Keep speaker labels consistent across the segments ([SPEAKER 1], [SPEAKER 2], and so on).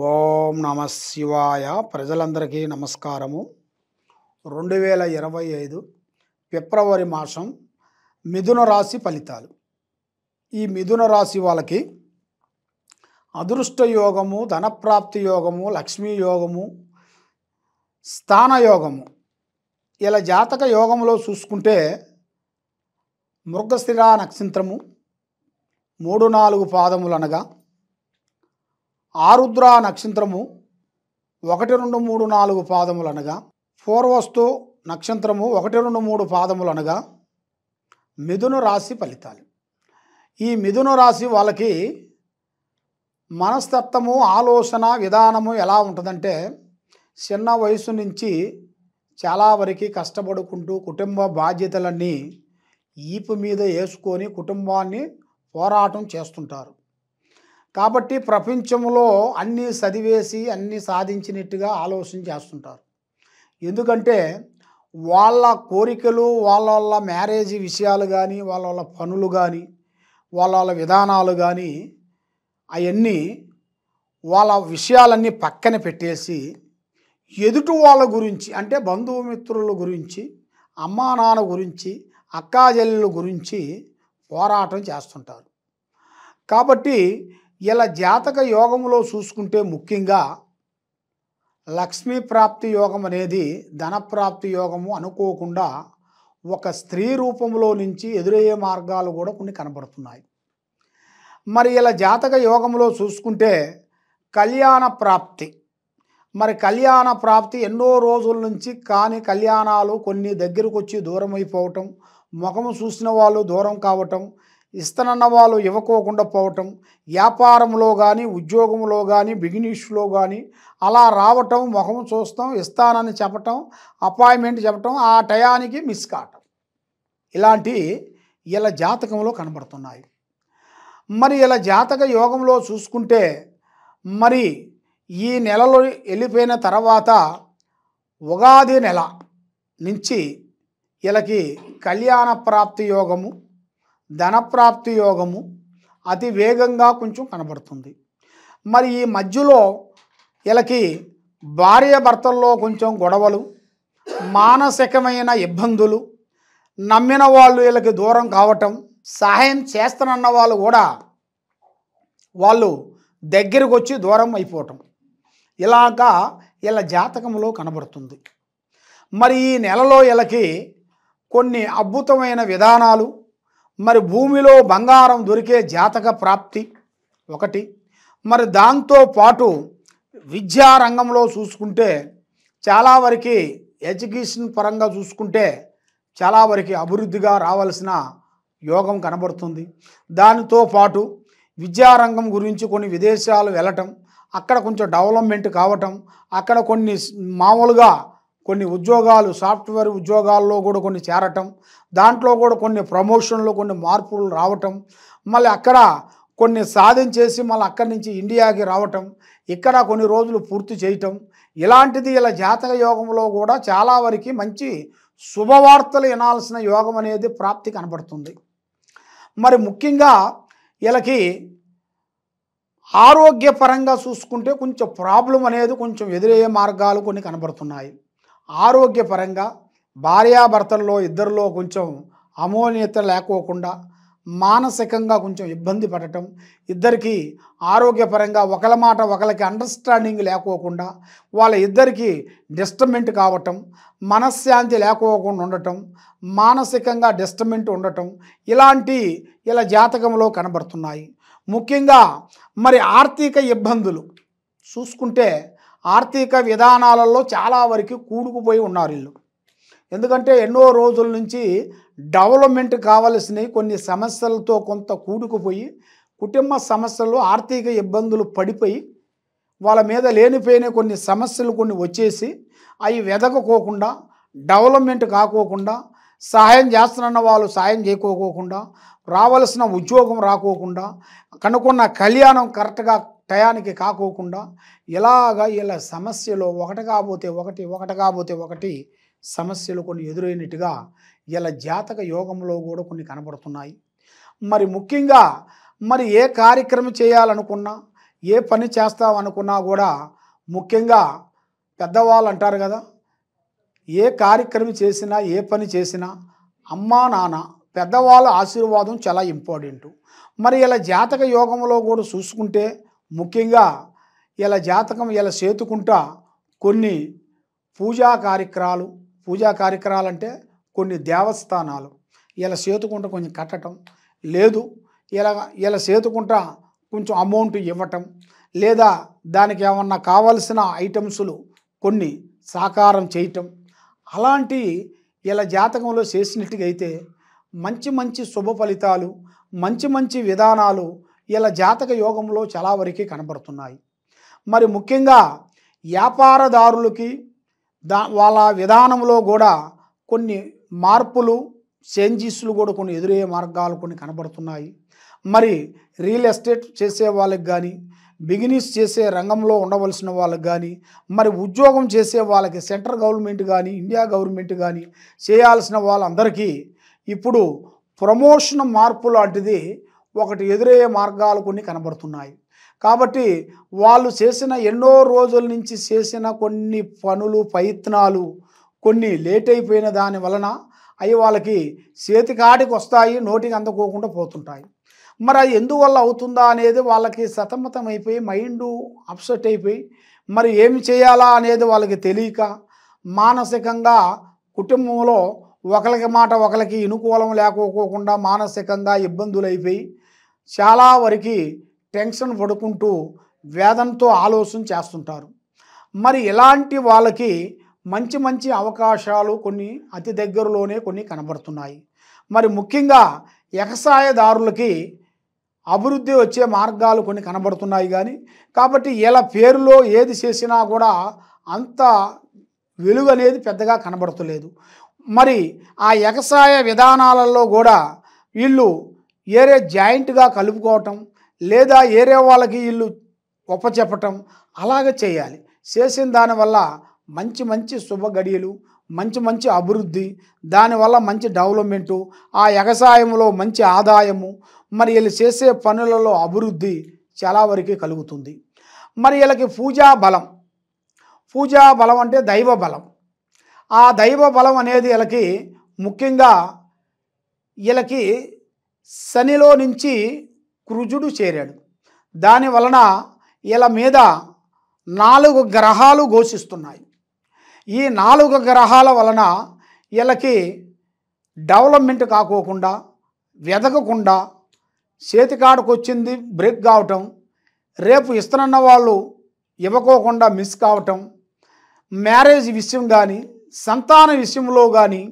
[SPEAKER 1] ఓం నమ శివాయ. ప్రజలందరికీ నమస్కారము. 2025 ఫిబ్రవరి మాసం మిథున రాశి ఫలితాలు. ఈ మిథున రాశి వాళ్ళకి అదృష్ట యోగము, ధనప్రాప్తి యోగము, లక్ష్మీ యోగము, స్థాన యోగము. ఇలా జాతక యోగంలో చూసుకుంటే మృగశిర నక్షత్రము 3-4 పాదములు అనగా, ఆరుద్ర నక్షత్రము 1-2-3-4 పాదములు అనగా, పూర్వస్తు నక్షత్రము 1-2-3 పాదములు అనగా మిథున రాశి ఫలితాలు. ఈ మిథున రాశి వాళ్ళకి మనస్తత్వము, ఆలోచన విధానము ఎలా ఉంటుందంటే, చిన్న వయసు నుంచి చాలా వరకు కష్టపడుకుంటూ కుటుంబ బాధ్యతలన్నీ ఈపు మీద వేసుకొని కుటుంబాన్ని పోరాటం చేస్తుంటారు. కాబట్టి ప్రపంచంలో అన్నీ చదివేసి అన్నీ సాధించినట్టుగా ఆలోచన చేస్తుంటారు. ఎందుకంటే వాళ్ళ కోరికలు, వాళ్ళ మ్యారేజ్ విషయాలు కానీ, వాళ్ళ పనులు కానీ, వాళ్ళ విధానాలు కానీ, అవన్నీ వాళ్ళ విషయాలన్నీ పక్కన పెట్టేసి ఎదుటి వాళ్ళ గురించి, అంటే బంధుమిత్రుల గురించి, అమ్మా నాన్న గురించి, అక్కాజెల్లెల గురించి పోరాటం చేస్తుంటారు. కాబట్టి ఇలా జాతక యోగంలో చూసుకుంటే ముఖ్యంగా లక్ష్మీ ప్రాప్తి యోగం అనేది ధనప్రాప్తి యోగము అనుకోకుండా ఒక స్త్రీ రూపంలో నుంచి ఎదురయ్యే మార్గాలు కూడా కొన్ని కనబడుతున్నాయి. మరి ఇలా జాతక యోగంలో చూసుకుంటే కళ్యాణ ప్రాప్తి. మరి కళ్యాణ ప్రాప్తి ఎన్నో రోజుల నుంచి కాని కళ్యాణాలు కొన్ని దగ్గరకు వచ్చి దూరం అయిపోవటం, ముఖము చూసిన వాళ్ళు దూరం కావటం, ఇస్తానన్న వాళ్ళు ఇవ్వకోకుండా పోవటం, వ్యాపారంలో కానీ, ఉద్యోగంలో కానీ, బిజినెస్లో కానీ అలా రావటం, ముఖం చూస్తాం, ఇస్తానని చెప్పటం, అపాయింట్మెంట్ చెప్పటం, ఆ టయానికి మిస్ కావటం, ఇలాంటి ఇలా జాతకంలో కనబడుతున్నాయి. మరి ఇలా జాతక యోగంలో చూసుకుంటే మరి ఈ నెలలో వెళ్ళిపోయిన తర్వాత ఉగాది నెల నుంచి వీళ్ళకి కళ్యాణ ప్రాప్తి యోగము, ధనప్రాప్తి యోగము అతి వేగంగా కొంచెం కనబడుతుంది. మరి ఈ మధ్యలో వీళ్ళకి భార్యాభర్తల్లో కొంచెం గొడవలు, మానసికమైన ఇబ్బందులు, నమ్మిన వాళ్ళు వీళ్ళకి దూరం కావటం, సహాయం చేస్తానన్న వాళ్ళు కూడా వాళ్ళు దగ్గరకు వచ్చి దూరం అయిపోవటం, ఇలాగా వీళ్ళ జాతకంలో కనబడుతుంది. మరి ఈ నెలలో వీళ్ళకి కొన్ని అద్భుతమైన విధానాలు, మరి భూమిలో బంగారం దొరికే జాతక ప్రాప్తి ఒకటి. మరి దాంతో పాటు విద్యారంగంలో చూసుకుంటే చాలా వరకు ఎడ్యుకేషన్ పరంగా చూసుకుంటే చాలా వరకు అభివృద్ధిగా రావాల్సిన యోగం కనబడుతుంది. దానితో పాటు విద్యారంగం గురించి కొన్ని విదేశాలు వెళ్ళటం, అక్కడ కొంచెం డెవలప్మెంట్ కావటం, అక్కడ కొన్ని మామూలుగా కొన్ని ఉద్యోగాలు, సాఫ్ట్వేర్ ఉద్యోగాల్లో కూడా కొన్ని చేరటం, దాంట్లో కూడా కొన్ని ప్రమోషన్లు, కొన్ని మార్పులు రావటం, మళ్ళీ అక్కడ కొన్ని సాధించేసి మళ్ళీ అక్కడి నుంచి ఇండియాకి రావటం, ఇక్కడ కొన్ని రోజులు పూర్తి చేయటం, ఇలాంటిది ఇలా జాతక యోగంలో కూడా చాలా వరకు మంచి శుభవార్తలు వినాల్సిన యోగం అనేది ప్రాప్తి కనబడుతుంది. మరి ముఖ్యంగా వీళ్ళకి ఆరోగ్యపరంగా చూసుకుంటే కొంచెం ప్రాబ్లం అనేది కొంచెం ఎదురయ్యే మార్గాలు కొన్ని కనబడుతున్నాయి. ఆరోగ్యపరంగా భార్యాభర్తల్లో ఇద్దరిలో కొంచెం అమోన్యత లేకోకుండా, మానసికంగా కొంచెం ఇబ్బంది పడటం, ఇద్దరికి ఆరోగ్యపరంగా ఒకళ్ళ మాట ఒకరికి అండర్స్టాండింగ్ లేకోకుండా వాళ్ళ ఇద్దరికి డిస్టర్బెంట్ కావటం, మనశ్శాంతి లేకోకుండా ఉండటం, మానసికంగా డిస్టర్బెంట్ ఉండటం, ఇలాంటి ఇలా జాతకంలో కనబడుతున్నాయి. ముఖ్యంగా మరి ఆర్థిక ఇబ్బందులు చూసుకుంటే ఆర్థిక విధానాలలో చాలా వరకు కూడుకుపోయి ఉన్నారు వీళ్ళు. ఎందుకంటే ఎన్నో రోజుల నుంచి డెవలప్మెంట్ కావలసినవి కొన్ని సమస్యలతో కొంత కూడుకుపోయి, కుటుంబ సమస్యలు, ఆర్థిక ఇబ్బందులు పడిపోయి వాళ్ళ మీద లేనిపోయిన కొన్ని సమస్యలు కొన్ని వచ్చేసి అవి వెదకపోకుండా, డెవలప్మెంట్ కాకోకుండా, సహాయం చేస్తున్న వాళ్ళు సాయం చేయకోకుండా, రావాల్సిన ఉద్యోగం రాకోకుండా, కనుక్కున్న కళ్యాణం కరెక్ట్గా టయానికి కాకోకుండా, ఇలాగా ఇలా సమస్యలు ఒకటి కాకపోతే ఒకటి సమస్యలు కొన్ని ఎదురైనట్టుగా ఇలా జాతక యోగంలో కూడా కొన్ని కనబడుతున్నాయి. మరి ముఖ్యంగా మరి ఏ కార్యక్రమం చేయాలనుకున్నా, ఏ పని చేస్తామనుకున్నా కూడా ముఖ్యంగా పెద్దవాళ్ళు అంటారు కదా, ఏ కార్యక్రమం చేసినా ఏ పని చేసినా అమ్మా నాన్న పెద్దవాళ్ళ ఆశీర్వాదం చాలా ఇంపార్టెంట్. మరి ఇలా జాతక యోగంలో కూడా చూసుకుంటే ముఖ్యంగా ఇలా జాతకం ఇలా చేతుకుంటా కొన్ని పూజా కార్యక్రమాలు అంటే కొన్ని దేవస్థానాలు ఇలా చేతుకుంటా కొంచెం కట్టడం, లేదు ఇలా చేతుకుంటా కొంచెం అమౌంట్ ఇవ్వటం, లేదా దానికి ఏమన్నా కావలసిన ఐటమ్స్లు కొన్ని సాకారం చేయటం, అలాంటి ఇలా జాతకంలో చేసినట్టుగా అయితే మంచి మంచి శుభ ఫలితాలు, మంచి మంచి విధానాలు ఇలా జాతక యోగంలో చాలా వరకు కనబడుతున్నాయి. మరి ముఖ్యంగా వ్యాపారదారులకి వాళ్ళ విధానంలో కూడా కొన్ని మార్పులు చేంజెస్లు కూడా కొన్ని ఎదురయ్యే మార్గాలు కొన్ని కనబడుతున్నాయి. మరి రియల్ ఎస్టేట్ చేసే వాళ్ళకి కానీ, బిజినెస్ చేసే రంగంలో ఉండవలసిన వాళ్ళకి కానీ, మరి ఉద్యోగం చేసే వాళ్ళకి సెంట్రల్ గవర్నమెంట్ కానీ ఇండియా గవర్నమెంట్ కానీ చేయాల్సిన వాళ్ళందరికీ ఇప్పుడు ప్రమోషన్ మార్పు లాంటిది ఒకటి ఎదురయ్యే మార్గాలు కొన్ని కనబడుతున్నాయి. కాబట్టి వాళ్ళు చేసిన ఎన్నో రోజుల నుంచి చేసిన కొన్ని పనులు ప్రయత్నాలు కొన్ని లేట్ అయిపోయిన దాని వలన అవి వాళ్ళకి చేతికాడికి వస్తాయి, నోటికి అందుకోకుండా పోతుంటాయి. మరి అది ఎందువల్ల అవుతుందా అనేది వాళ్ళకి సతమతం అయిపోయి మైండు అప్సెట్ అయిపోయి మరి ఏమి చేయాలా అనేది వాళ్ళకి తెలియక మానసికంగా కుటుంబంలో ఒకరికి మాట ఒకరికి అనుకూలం లేకపోకుండా మానసికంగా ఇబ్బందులు అయిపోయి చాలా వరకు టెన్షన్ పడుకుంటూ వేదనతో ఆలోచన చేస్తుంటారు. మరి ఇలాంటి వాళ్ళకి మంచి మంచి అవకాశాలు కొన్ని అతి దగ్గరలోనే కొన్ని కనబడుతున్నాయి. మరి ముఖ్యంగా వ్యవసాయదారులకి అభివృద్ధి వచ్చే మార్గాలు కొన్ని కనబడుతున్నాయి. కానీ కాబట్టి ఇలా పేరులో ఏది చేసినా కూడా అంత వెలుగు అనేది పెద్దగా కనబడతలేదు. మరి ఆ వ్యవసాయ విధానాలలో కూడా వీళ్ళు ఏరే జాయింట్గా కలుపుకోవటం, లేదా ఏరే వాళ్ళకి వీళ్ళు ఒప్పచెప్పటం అలాగే చేయాలి. చేసిన దానివల్ల మంచి మంచి శుభ గడియలు, మంచి మంచి అభివృద్ధి, దానివల్ల మంచి డెవలప్మెంటు, ఆ వ్యవసాయంలో మంచి ఆదాయము, మరి వీళ్ళు చేసే పనులలో అభివృద్ధి చాలా వరకు కలుగుతుంది. మరి వీళ్ళకి పూజా బలం అంటే దైవ బలం. ఆ దైవ బలం అనేది వీళ్ళకి ముఖ్యంగా వీళ్ళకి శనిలో నుంచి కుజుడు చేరాడు. దాని వలన వీళ్ళ మీద 4 గ్రహాలు ఘోషిస్తున్నాయి. ఈ 4 గ్రహాల వలన వీళ్ళకి డెవలప్మెంట్ కాకోకుండా, వెదకకుండా, చేతికాడకు వచ్చింది బ్రేక్ కావటం, రేపు ఇస్తానన్న వాళ్ళు ఇవ్వకోకుండా మిస్ కావటం, మ్యారేజ్ విషయం కానీ సంతాన విషయంలో కానీ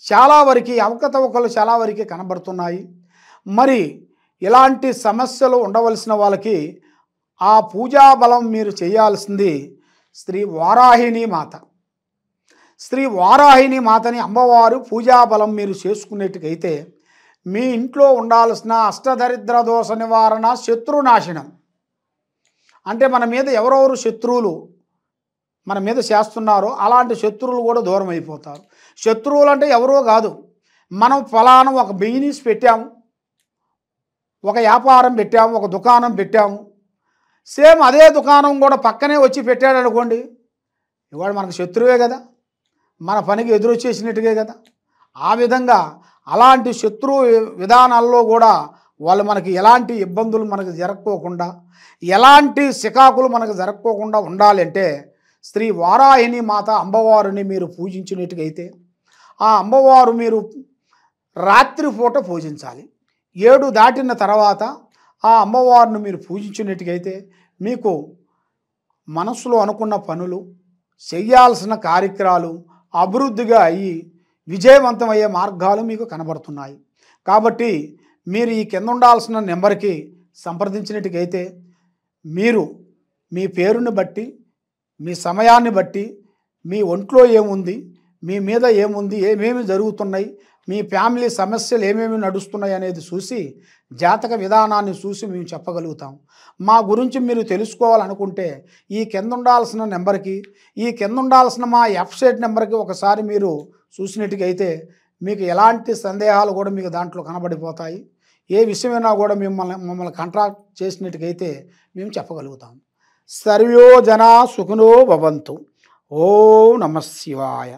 [SPEAKER 1] చాలా వరకు అవకతవకలు చాలా వరకు కనబడుతున్నాయి. మరి ఇలాంటి సమస్యలు ఉండవలసిన వాళ్ళకి ఆ పూజా బలం మీరు చేయాల్సింది శ్రీ వారాహిణి మాత. శ్రీ వారాహిణి మాతని అమ్మవారు పూజా బలం మీరు చేసుకునేట్టుకైతే మీ ఇంట్లో ఉండాల్సిన అష్టదరిద్ర దోష నివారణ, శత్రునాశనం అంటే మన మీద ఎవరెవరు శత్రువులు మన మీద చేస్తున్నారో అలాంటి శత్రువులు కూడా దూరం అయిపోతారు. శత్రువులు అంటే ఎవరో కాదు, మనం ఫలానా ఒక బిజినెస్ పెట్టాము, ఒక వ్యాపారం పెట్టాము, ఒక దుకాణం పెట్టాము, సేమ్ అదే దుకాణం కూడా పక్కనే వచ్చి పెట్టాడు అనుకోండి, ఇవాడు మనకు శత్రువే కదా, మన పనికి ఎదురొచ్చేసినట్టుగా కదా. ఆ విధంగా అలాంటి శత్రు విధానాల్లో కూడా వాళ్ళు మనకి ఎలాంటి ఇబ్బందులు మనకు జరగకోకుండా, ఎలాంటి సికాకులు మనకు జరగకోకుండా ఉండాలంటే శ్రీ వారాహిణి మాత అమ్మవారిని మీరు పూజించినట్టుగైతే ఆ అమ్మవారు మీరు రాత్రిపూట పూజించాలి. 7 దాటిన తర్వాత ఆ అమ్మవారిని మీరు పూజించినట్టుగైతే మీకు మనసులో అనుకున్న పనులు, చేయాల్సిన కార్యక్రమాలు అభివృద్ధిగా అయ్యి విజయవంతమయ్యే మార్గాలు మీకు కనబడుతున్నాయి. కాబట్టి మీరు ఈ కింద ఉండాల్సిన నెంబర్కి సంప్రదించినట్టుగైతే మీరు మీ పేరుని బట్టి, మీ సమయాన్ని బట్టి, మీ ఒంట్లో ఏముంది, మీ మీద ఏముంది, ఏమేమి జరుగుతున్నాయి, మీ ఫ్యామిలీ సమస్యలు ఏమేమి నడుస్తున్నాయి అనేది చూసి జాతక విధానాన్ని చూసి మేము చెప్పగలుగుతాం. మా గురించి మీరు తెలుసుకోవాలనుకుంటే ఈ కింద ఉండాల్సిన నెంబర్కి, ఈ కింద ఉండాల్సిన మా వెబ్సైట్ నెంబర్కి ఒకసారి మీరు చూసినట్టుగైతే మీకు ఎలాంటి సందేహాలు కూడా మీకు దాంట్లో కనబడిపోతాయి. ఏ విషయమైనా కూడా మమ్మల్ని కాంట్రాక్ట్ చేసినట్టుకైతే మేము చెప్పగలుగుతాం. సర్వో జనా సుఖినో భవంతు. ఓం నమః శివాయ.